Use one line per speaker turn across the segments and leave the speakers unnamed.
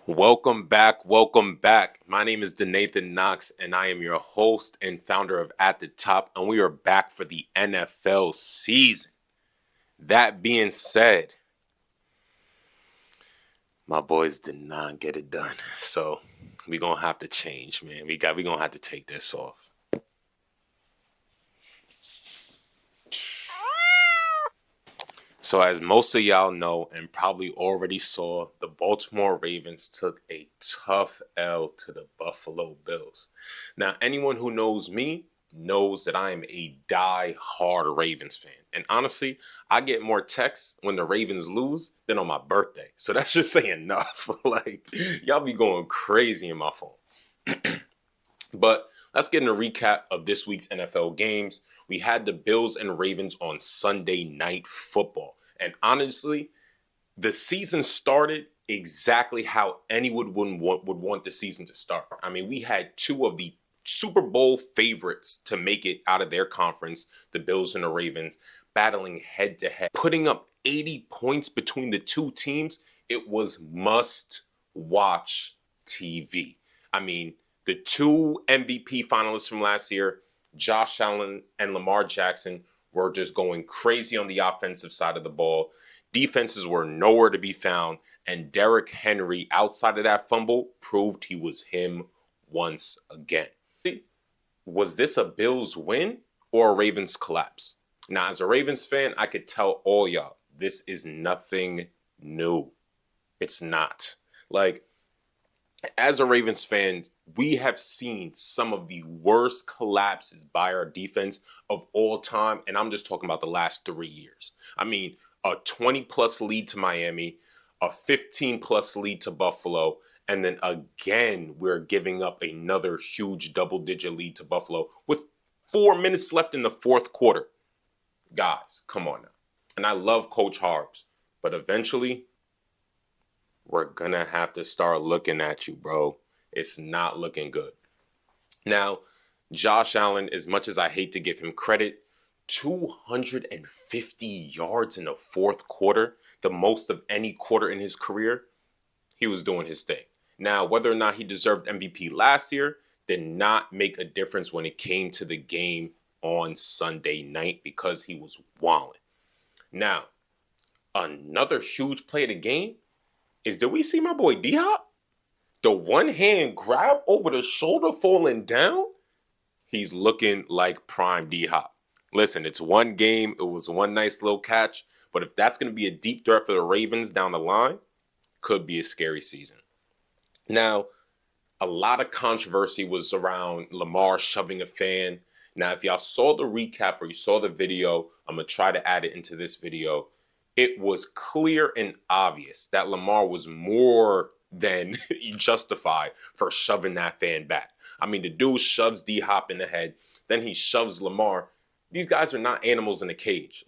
Welcome back. Welcome back. My name is Denathan Knox, and I am your host and founder of At the Top, and we are back for the NFL season. That being said, my boys did not get it done, so we're gonna have to change, man. We're gonna have to take this off. So, as most of y'all know and probably already saw, the Baltimore Ravens took a tough L to the Buffalo Bills. Now, anyone who knows me knows that I am a die-hard Ravens fan. And honestly, I get more texts when the Ravens lose than on my birthday. So that's just saying enough. Y'all be going crazy in my phone. But let's get in a recap of this week's NFL games. We had the Bills and Ravens on Sunday Night Football. And honestly, the season started exactly how anyone would want the season to start. I mean, we had two of the Super Bowl favorites to make it out of their conference, the Bills and the Ravens, battling head to head, putting up 80 points between the two teams. It was must-watch TV. I mean, the two MVP finalists from last year, Josh Allen and Lamar Jackson, were just going crazy on the offensive side of the ball. Defenses were nowhere to be found, and Derrick Henry, outside of that fumble, proved he was him once again. Was this a Bills win or a Ravens collapse? Now, as a Ravens fan, I could tell all y'all, this is nothing new. It's not. As a Ravens fan, we have seen some of the worst collapses by our defense of all time, and I'm just talking about the last 3 years. I mean, a 20-plus lead to Miami, a 15-plus lead to Buffalo, and then again, we're giving up another huge double-digit lead to Buffalo with 4 minutes left in the fourth quarter. Guys, come on now. And I love Coach Harbs, but eventually, we're going to have to start looking at you, bro. It's not looking good. Now, Josh Allen, as much as I hate to give him credit, 250 yards in the fourth quarter, the most of any quarter in his career, he was doing his thing. Now, whether or not he deserved MVP last year did not make a difference when it came to the game on Sunday night because he was wilding. Now, another huge play of the game is, did we see my boy D-Hop? The one-hand grab over the shoulder falling down? He's looking like prime D-Hop. Listen, it's one game. It was one nice little catch. But if that's going to be a deep threat for the Ravens down the line, could be a scary season. Now, a lot of controversy was around Lamar shoving a fan. Now, if y'all saw the recap or you saw the video, I'm going to try to add it into this video. It was clear and obvious that Lamar was more than justified for shoving that fan back. I mean, the dude shoves D-Hop in the head, then he shoves Lamar. These guys are not animals in a cage.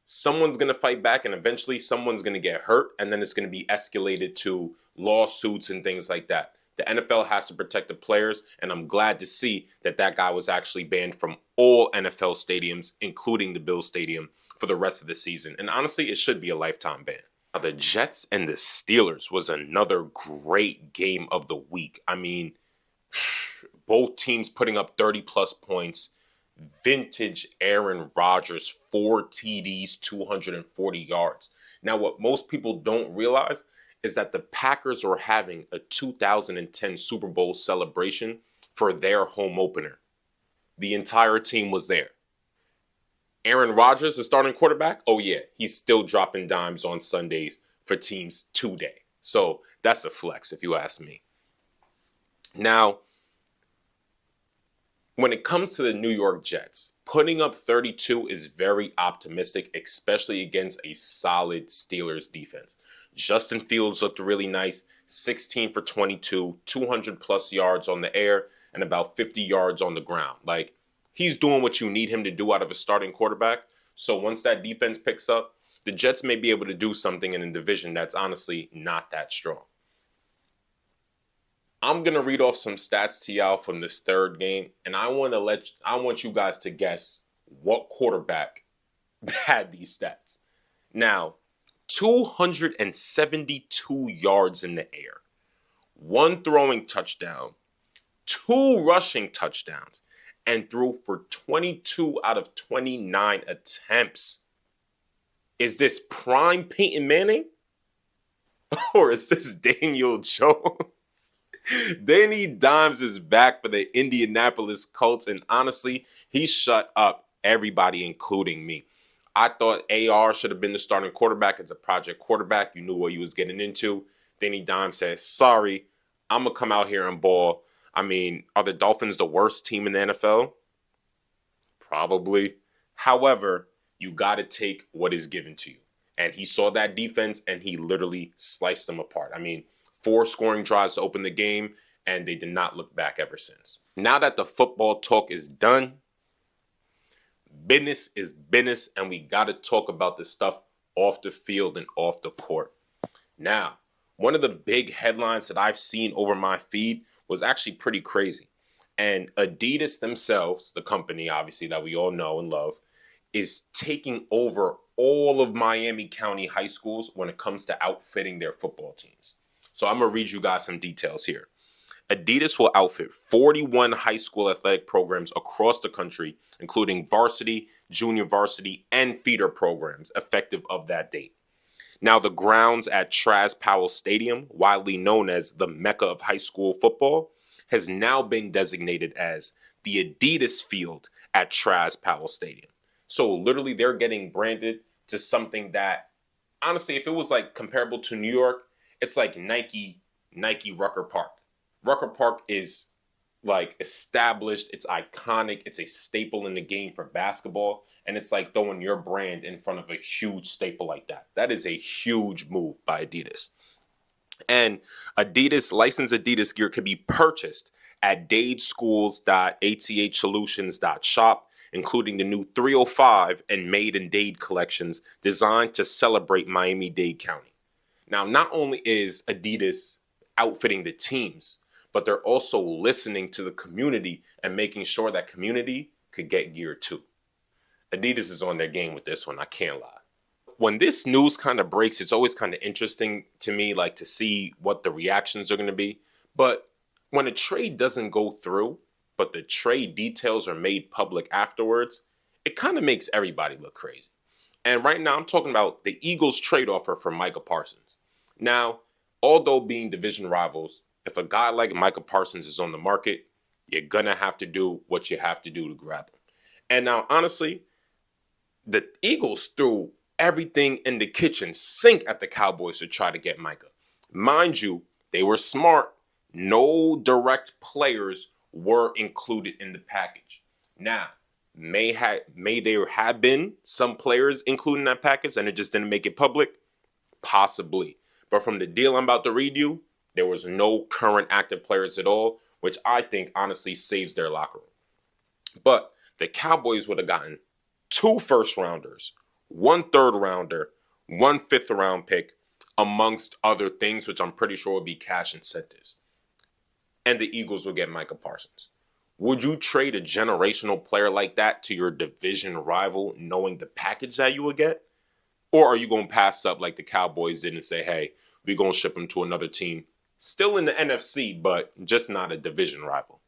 Someone's going to fight back, and eventually someone's going to get hurt, and then it's going to be escalated to lawsuits and things like that. The NFL has to protect the players, and I'm glad to see that that guy was actually banned from all NFL stadiums, including the Bills Stadium, for the rest of the season. And honestly, it should be a lifetime ban. Now, the Jets and the Steelers was another great game of the week. I mean, both teams putting up 30-plus points. Vintage Aaron Rodgers, 4 TDs, 240 yards. Now, what most people don't realize is that the Packers were having a 2010 Super Bowl celebration for their home opener. The entire team was there. Aaron Rodgers, the starting quarterback, oh yeah, he's still dropping dimes on Sundays for teams today. So that's a flex if you ask me. Now, when it comes to the New York Jets, putting up 32 is very optimistic, especially against a solid Steelers defense. Justin Fields looked really nice, 16 for 22, 200-plus yards on the air, and about 50 yards on the ground. He's doing what you need him to do out of a starting quarterback. So once that defense picks up, the Jets may be able to do something in a division that's honestly not that strong. I'm going to read off some stats to y'all from this third game, and I want you guys to guess what quarterback had these stats. Now, 272 yards in the air, 1 throwing touchdown, 2 rushing touchdowns, and threw for 22 out of 29 attempts. Is this prime Peyton Manning? Or is this Daniel Jones? Danny Dimes is back for the Indianapolis Colts, and honestly, he shut up everybody, including me. I thought AR should have been the starting quarterback as a project quarterback. You knew what you was getting into. Danny Dimes says, sorry, I'm going to come out here and ball. I mean, are the Dolphins the worst team in the NFL? Probably. However, you got to take what is given to you. And he saw that defense, and he literally sliced them apart. I mean, 4 scoring drives to open the game, and they did not look back ever since. Now that the football talk is done, business is business, and we got to talk about the stuff off the field and off the court. Now, one of the big headlines that I've seen over my feed was actually pretty crazy. And Adidas themselves, the company obviously that we all know and love, is taking over all of Miami County high schools when it comes to outfitting their football teams. So I'm going to read you guys some details here. Adidas will outfit 41 high school athletic programs across the country, including varsity, junior varsity, and feeder programs, effective of that date. Now, the grounds at Traz-Powell Stadium, widely known as the Mecca of high school football, has now been designated as the Adidas Field at Traz-Powell Stadium. So literally, they're getting branded to something that, honestly, if it was like comparable to New York, it's like Nike Rucker Park. Rucker Park is like established, it's iconic, it's a staple in the game for basketball, and it's like throwing your brand in front of a huge staple like that. That is a huge move by Adidas. And licensed Adidas gear can be purchased at dadeschools.athsolutions.shop, including the new 305 and Made in Dade collections designed to celebrate Miami-Dade County. Now, not only is Adidas outfitting the teams, but they're also listening to the community and making sure that community could get gear too. Adidas is on their game with this one, I can't lie. When this news kind of breaks, it's always kind of interesting to me, like to see what the reactions are going to be. But when a trade doesn't go through, but the trade details are made public afterwards, it kind of makes everybody look crazy. And right now I'm talking about the Eagles trade offer for Micah Parsons. Now, although being division rivals, if a guy like Micah Parsons is on the market, you're going to have to do what you have to do to grab him. And now, honestly, the Eagles threw everything in the kitchen sink at the Cowboys to try to get Micah. Mind you, they were smart. No direct players were included in the package. Now, may there have been some players included in that package and it just didn't make it public? Possibly. But from the deal I'm about to read you, there was no current active players at all, which I think honestly saves their locker room. But the Cowboys would have gotten 2 first-rounders, 1 third-rounder, 1 fifth-round pick, amongst other things, which I'm pretty sure would be cash incentives. And the Eagles will get Micah Parsons. Would you trade a generational player like that to your division rival knowing the package that you would get? Or are you going to pass up like the Cowboys did and say, hey, we're going to ship him to another team, still in the NFC, but just not a division rival?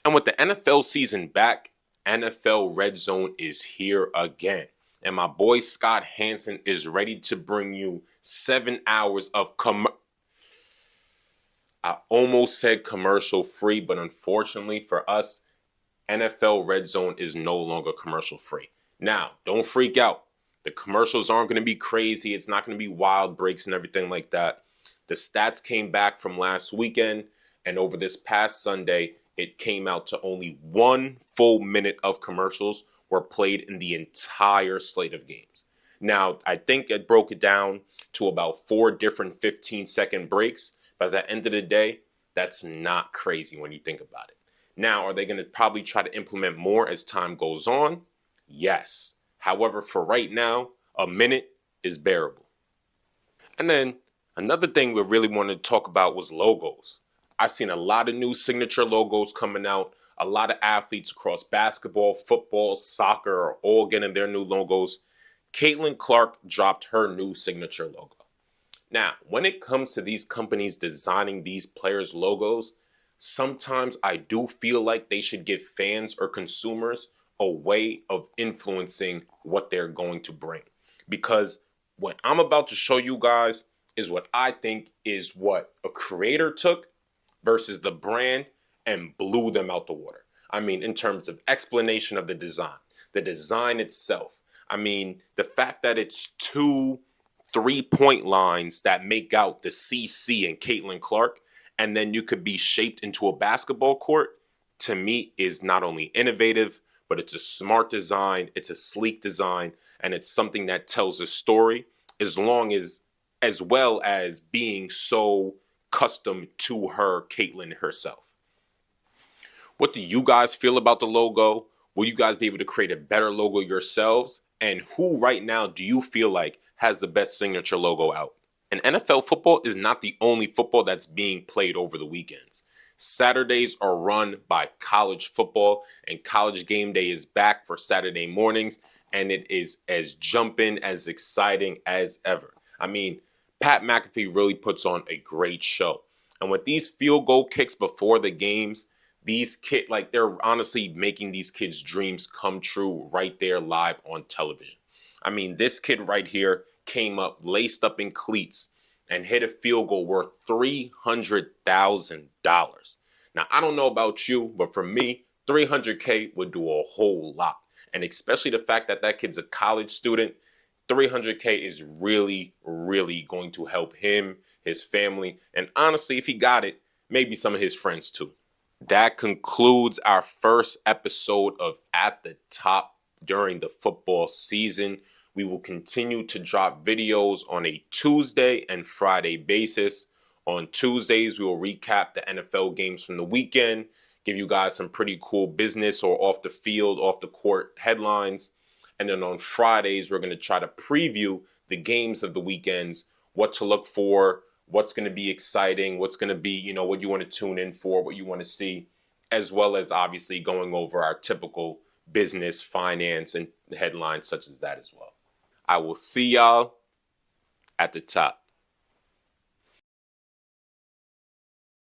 And with the NFL season back, NFL Red Zone is here again. And my boy Scott Hanson is ready to bring you 7 hours of I almost said commercial free, but unfortunately for us, NFL Red Zone is no longer commercial free. Now, don't freak out. The commercials aren't going to be crazy. It's not going to be wild breaks and everything like that. The stats came back from last weekend, and over this past Sunday, it came out to only 1 full minute of commercials were played in the entire slate of games. Now, I think it broke it down to about 4 different 15-second breaks. But at the end of the day, that's not crazy when you think about it. Now, are they going to probably try to implement more as time goes on? Yes. However, for right now, a minute is bearable. And then another thing we really wanted to talk about was logos. I've seen a lot of new signature logos coming out. A lot of athletes across basketball, football, soccer are all getting their new logos. Caitlin Clark dropped her new signature logo. Now, when it comes to these companies designing these players' logos, sometimes I do feel like they should give fans or consumers a way of influencing what they're going to bring. Because what I'm about to show you guys is what I think is what a creator took versus the brand and blew them out the water. I mean, in terms of explanation of the design itself. I mean, the fact that it's two 3-point lines that make out the CC and Caitlin Clark, and then you could be shaped into a basketball court, to me is not only innovative, but it's a smart design, it's a sleek design, and it's something that tells a story as well as being so custom to her, Caitlin herself. What do you guys feel about the logo? Will you guys be able to create a better logo yourselves? And who right now do you feel like has the best signature logo out? And NFL football is not the only football that's being played over the weekends. Saturdays are run by college football, and college game day is back for Saturday mornings, and it is as jumping, as exciting as ever. I mean, Pat McAfee really puts on a great show. And with these field goal kicks before the games, these kids, like, they're honestly making these kids' dreams come true right there live on television. I mean, this kid right here came up laced up in cleats and hit a field goal worth $300,000. Now, I don't know about you, but for me, $300K would do a whole lot. And especially the fact that that kid's a college student, $300K is really, really going to help him, his family, and honestly, if he got it, maybe some of his friends too. That concludes our first episode of At the Top during the football season. We will continue to drop videos on a Tuesday and Friday basis. On Tuesdays, we will recap the NFL games from the weekend, give you guys some pretty cool business or off the field, off the court headlines. And then on Fridays, we're going to try to preview the games of the weekends, what to look for, what's going to be exciting, what's going to be, what you want to tune in for, what you want to see, as well as obviously going over our typical business, finance, and headlines such as that as well. I will see y'all at the top.